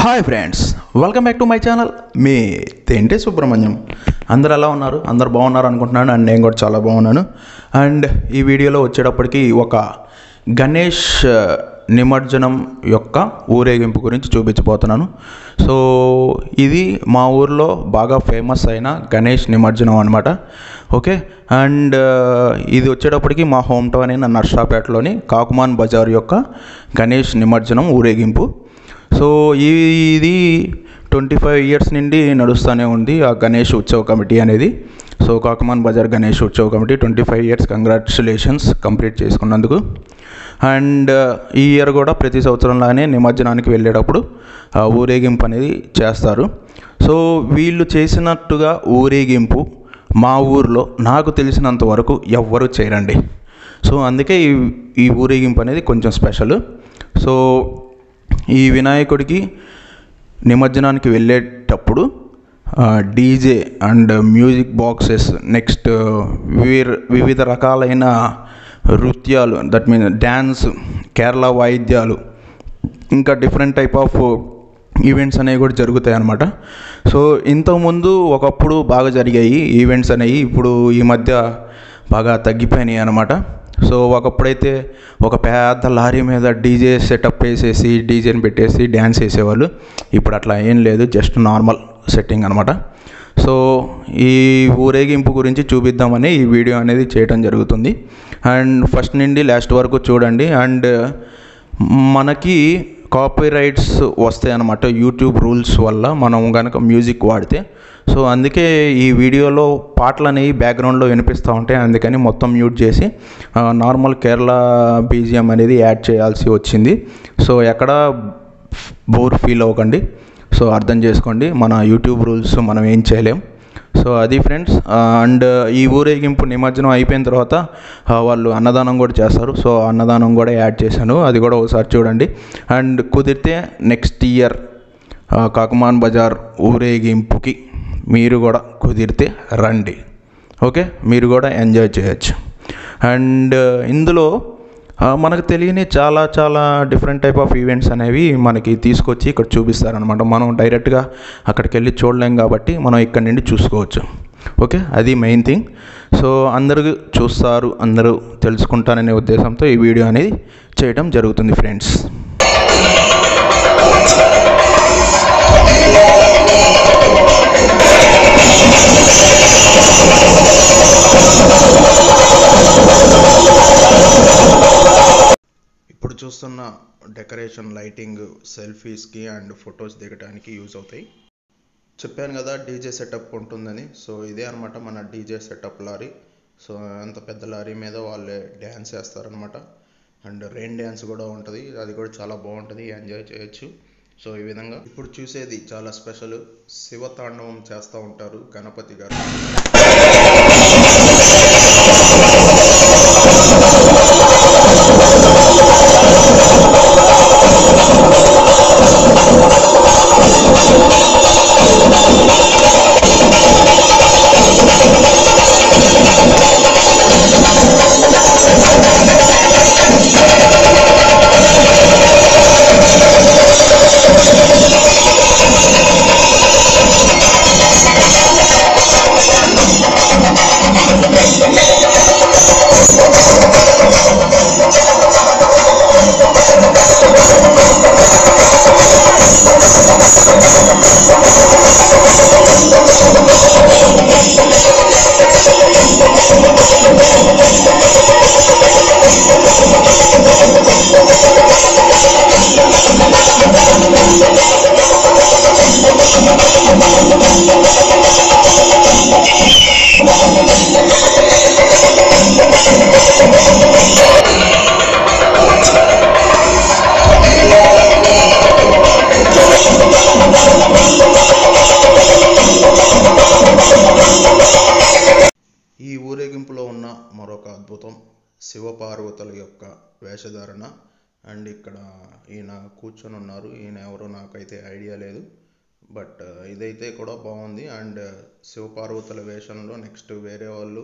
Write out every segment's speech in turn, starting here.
Hi friends, welcome back to my channel. మీ తెంటే సుబ్రహ్మణ్యం. అందరు ఎలా ఉన్నారు? అందరు బాగున్నారు అనుకుంటున్నాను. అండ్ నేను కూడా చాలా బాగున్నాను. అండ్ ఈ వీడియోలో వచ్చేటప్పటికి ఒక గణేష్ నిమజ్జనం యొక్క ఊరేగింపు గురించి చూపించబోతున్నాను. సో ఇది మా ఊర్లో బాగా ఫేమస్ అయిన గణేష్ నిమజ్జనం అనమాట. ఓకే, అండ్ ఇది వచ్చేటప్పటికి మా హోమ్ టౌన్ అయిన నర్సాపేటలోని కాకుమాన్ బజార్ యొక్క గణేష్ నిమజ్జనం ఊరేగింపు. సో ఇది 25 ఇయర్స్ నుండి నడుస్తూనే ఉంది ఆ గణేష్ ఉత్సవ్ కమిటీ అనేది. So Kakuman Bazar Ganesh Utsav committee 25 years congratulations complete చేసుకున్నందుకు. అండ్ ఈ ఇయర్ కూడా ప్రతి సంవత్సరంలానే నిమజ్జనానికి వెళ్ళేటప్పుడు ఊరేగింపు అనేది చేస్తారు. సో వీళ్ళు చేసినట్టుగా ఊరేగింపు మా ఊర్లో నాకు తెలిసినంత వరకు ఎవ్వరూ చేయరండి. సో అందుకే ఈ ఊరేగింపు అనేది కొంచెం స్పెషల్. సో ఈ వినాయకుడికి నిమజ్జనానికి వెళ్ళేటప్పుడు DJ and music boxes, next వివిధ రకాలైన నృత్యాలు, దట్ మీన్ డ్యాన్స్, కేరళ వాయిద్యాలు, ఇంకా డిఫరెంట్ టైప్ ఆఫ్ ఈవెంట్స్ అనేవి కూడా జరుగుతాయి అన్నమాట. సో ఇంతకుముందు ఒకప్పుడు బాగా జరిగాయి ఈవెంట్స్ అనేవి, ఇప్పుడు ఈ మధ్య బాగా తగ్గిపోయినాయి అన్నమాట. సో ఒకప్పుడైతే ఒక పెద్ద లారీ మీద డీజే సెటప్ వేసేసి డీజేని పెట్టేసి డ్యాన్స్ వేసేవాళ్ళు. ఇప్పుడు అట్లా ఏం లేదు, జస్ట్ నార్మల్ సెట్టింగ్ అనమాట. సో ఈ ఊరేగింపు గురించి చూపిద్దామని ఈ వీడియో అనేది చేయడం జరుగుతుంది. అండ్ ఫస్ట్ నుండి లాస్ట్ వరకు చూడండి. అండ్ మనకి కాపీరైట్స్ వస్తాయి అన్నమాట యూట్యూబ్ రూల్స్ వల్ల, మనం కనుక మ్యూజిక్ వాడితే. సో అందుకే ఈ వీడియోలో పాటలు అనేవి బ్యాక్గ్రౌండ్లో వినిపిస్తూ ఉంటాయి. అందుకని మొత్తం మ్యూట్ చేసి నార్మల్ కేరళ బీజిఎం అనేది యాడ్ చేయాల్సి వచ్చింది. సో ఎక్కడ బోర్ ఫీల్ అవ్వకండి. సో అర్థం చేసుకోండి, మన యూట్యూబ్ రూల్స్ మనం ఏం చేయలేం. సో అది ఫ్రెండ్స్. అండ్ ఈ ఊరేగింపు నిమజ్జనం అయిపోయిన తర్వాత వాళ్ళు అన్నదానం కూడా చేస్తారు. సో అన్నదానం కూడా యాడ్ చేశాను, అది కూడా ఒకసారి చూడండి. అండ్ కుదిరితే నెక్స్ట్ ఇయర్ కాకుమాన్ బజార్ ఊరేగింపుకి మీరు కూడా కుదిరితే రండి. ఓకే, మీరు కూడా ఎంజాయ్ చేయొచ్చు. అండ్ ఇందులో మనకు తెలియని చాలా చాలా డిఫరెంట్ టైప్ ఆఫ్ ఈవెంట్స్ అనేవి మనకి తీసుకొచ్చి ఇక్కడ చూపిస్తారనమాట. మనం డైరెక్ట్గా అక్కడికి వెళ్ళి చూడలేం కాబట్టి మనం ఇక్కడ నుండి చూసుకోవచ్చు. ఓకే, అది మెయిన్ థింగ్. సో అందరూ చూస్తారు, అందరూ తెలుసుకుంటారనే ఉద్దేశంతో ఈ వీడియో అనేది చేయడం జరుగుతుంది ఫ్రెండ్స్. ఇప్పుడు చూస్తున్న డెకరేషన్, లైటింగ్ సెల్ఫీస్కి అండ్ ఫొటోస్ దిగడానికి యూజ్ అవుతాయి. చెప్పాను కదా డీజే సెటప్ ఉంటుందని. సో ఇదే అనమాట మన డీజే సెటప్ లారీ. సో అంత పెద్ద లారీ మీద వాళ్ళే డ్యాన్స్ వేస్తారనమాట. అండ్ రెయిన్ డ్యాన్స్ కూడా ఉంటుంది, అది కూడా చాలా బాగుంటుంది, ఎంజాయ్ చేయొచ్చు. సో ఈ విధంగా ఇప్పుడు చూసేది చాలా స్పెషల్. శివతాండవం చేస్తూ ఉంటారు గణపతి గారు. ఈ ఊరేగింపులో ఉన్న మరొక అద్భుతం శివపార్వతుల యొక్క వేషధారణ. అండ్ ఇక్కడ ఈయన కూర్చొని ఉన్నారు, ఈయన ఎవరో నాకైతే ఐడియా లేదు, బట్ ఇదైతే కూడా బాగుంది. అండ్ శివపార్వతుల వేషంలో నెక్స్ట్ వేరే వాళ్ళు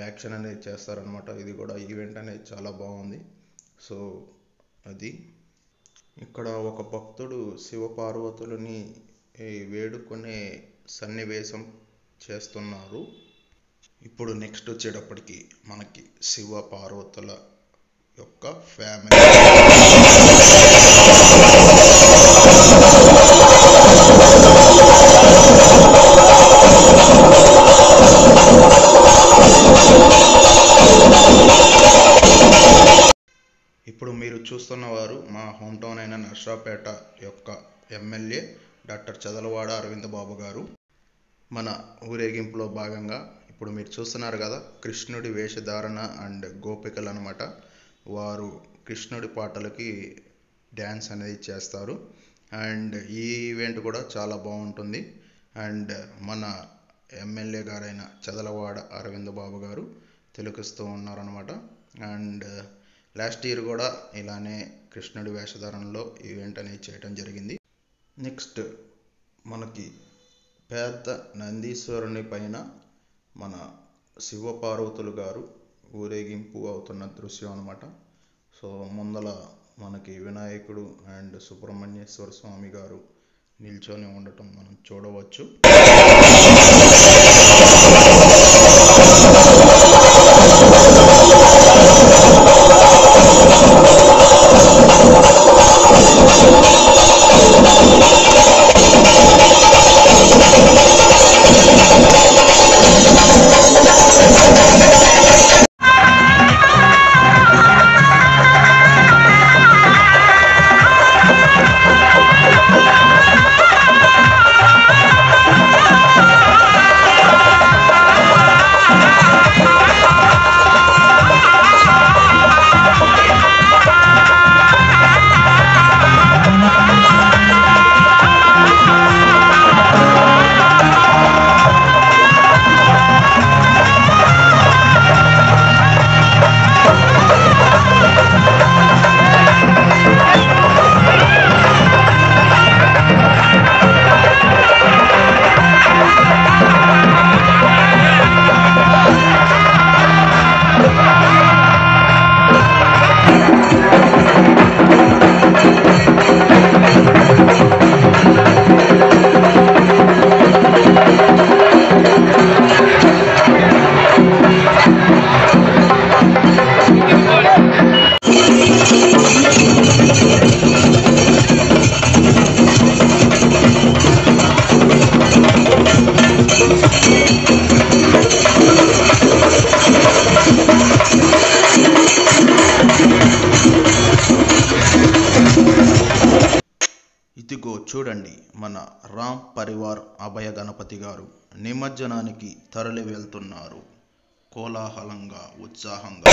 యాక్షన్ అనేది చేస్తారనమాట. ఇది కూడా ఈవెంట్ అనేది చాలా బాగుంది. సో అది ఇక్కడ ఒక భక్తుడు శివపార్వతులని వేడుకునే సన్నివేశం చేస్తున్నారు. ఇప్పుడు నెక్స్ట్ వచ్చేటప్పటికి మనకి శివ పార్వతుల యొక్క ఫ్యామిలీ. ఇప్పుడు మీరు చూస్తున్నవారు మా హోమ్ టౌన్ అయిన నర్సాపేట యొక్క ఎమ్మెల్యే డాక్టర్ చదలవాడ అరవింద్ బాబు గారు. మన ఊరేగింపులో భాగంగా ఇప్పుడు మీరు చూస్తున్నారు కదా, కృష్ణుడి వేషధారణ అండ్ గోపికలు అనమాట. వారు కృష్ణుడి పాటలకి డ్యాన్స్ అనేది చేస్తారు. అండ్ ఈ ఈవెంట్ కూడా చాలా బాగుంటుంది. అండ్ మన ఎమ్మెల్యే గారైన చదలవాడ అరవింద్ బాబు గారు తిలకిస్తూ ఉన్నారనమాట. అండ్ లాస్ట్ ఇయర్ కూడా ఇలానే కృష్ణుడి వేషధారణలో ఈవెంట్ అనేది చేయడం జరిగింది. నెక్స్ట్ మనకి పెద్ద నందీశ్వరుని పైన మన శివపార్వతులు గారు ఊరేగింపు అవుతున్న దృశ్యం అనమాట. సో ముందల మనకి వినాయకుడు అండ్ సుబ్రహ్మణ్యేశ్వర స్వామి గారు నిల్చొని ఉండటం మనం చూడవచ్చు. ఇదిగో చూడండి, మన రామ్ పరివార్ అభయ గణపతి గారు నిమజ్జనానికి తరలి వెళ్తున్నారు. కోలాహలంగా, ఉత్సాహంగా.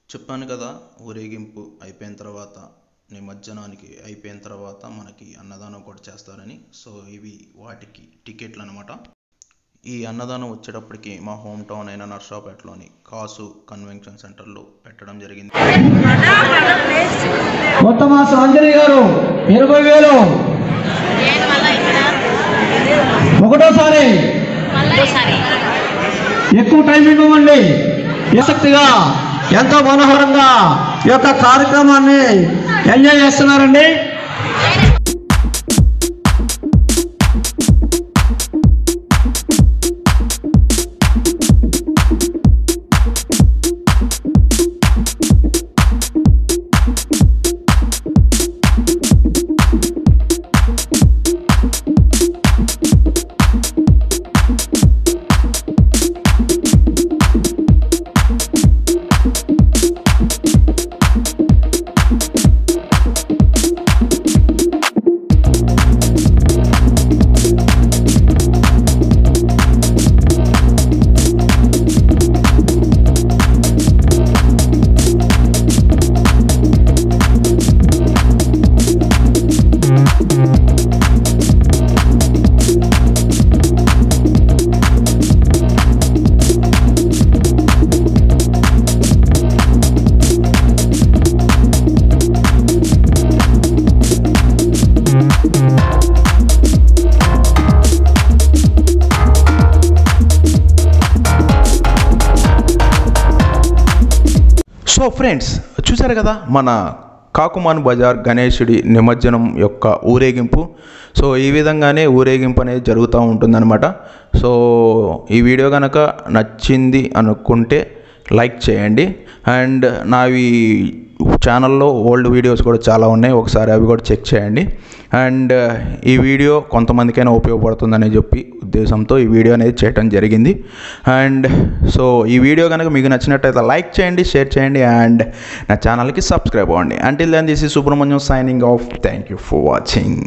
చెప్పాను కదా, ఊరేగింపు అయిపోయిన తర్వాత, నిమజ్జనానికి అయిపోయిన తర్వాత మనకి అన్నదానం కూడా చేస్తారని. సో ఇవి వాటికి టికెట్లు అనమాట. ఈ అన్నదానం వచ్చేటప్పటికి మా హోమ్ టౌన్ అయిన నర్సాపేటలోని కాసు కన్వెన్షన్ సెంటర్లో పెట్టడం జరిగింది. కొత్త మాసం అంజలి గారు 20,000. ఒకటోసారి ఎక్కువ టైమింగ్ ఇవ్వండి. ఆసక్తిగా ఎంతో మనోహరంగా ఈ యొక్క కార్యక్రమాన్ని ఎంజాయ్ చేస్తున్నారండి. సో ఫ్రెండ్స్, చూసారు కదా మన కాకుమాన్ బజార్ గణేశుడి నిమజ్జనం యొక్క ఊరేగింపు. సో ఈ విధంగానే ఊరేగింపు అనేది జరుగుతూ ఉంటుందన్నమాట. సో ఈ వీడియో కనుక నచ్చింది అనుకుంటే లైక్ చేయండి. అండ్ నావి ఛానల్లో ఓల్డ్ వీడియోస్ కూడా చాలా ఉన్నాయి, ఒకసారి అవి కూడా చెక్ చేయండి. అండ్ ఈ వీడియో కొంతమందికైనా ఉపయోగపడుతుందని చెప్పి ఉద్దేశంతో ఈ వీడియో అనేది చేయడం జరిగింది. అండ్ సో ఈ వీడియో కనుక మీకు నచ్చినట్టయితే లైక్ చేయండి, షేర్ చేయండి, అండ్ నా ఛానల్కి సబ్స్క్రైబ్ అవ్వండి. Until then this is Subrahmanyam signing off. Thank you for watching.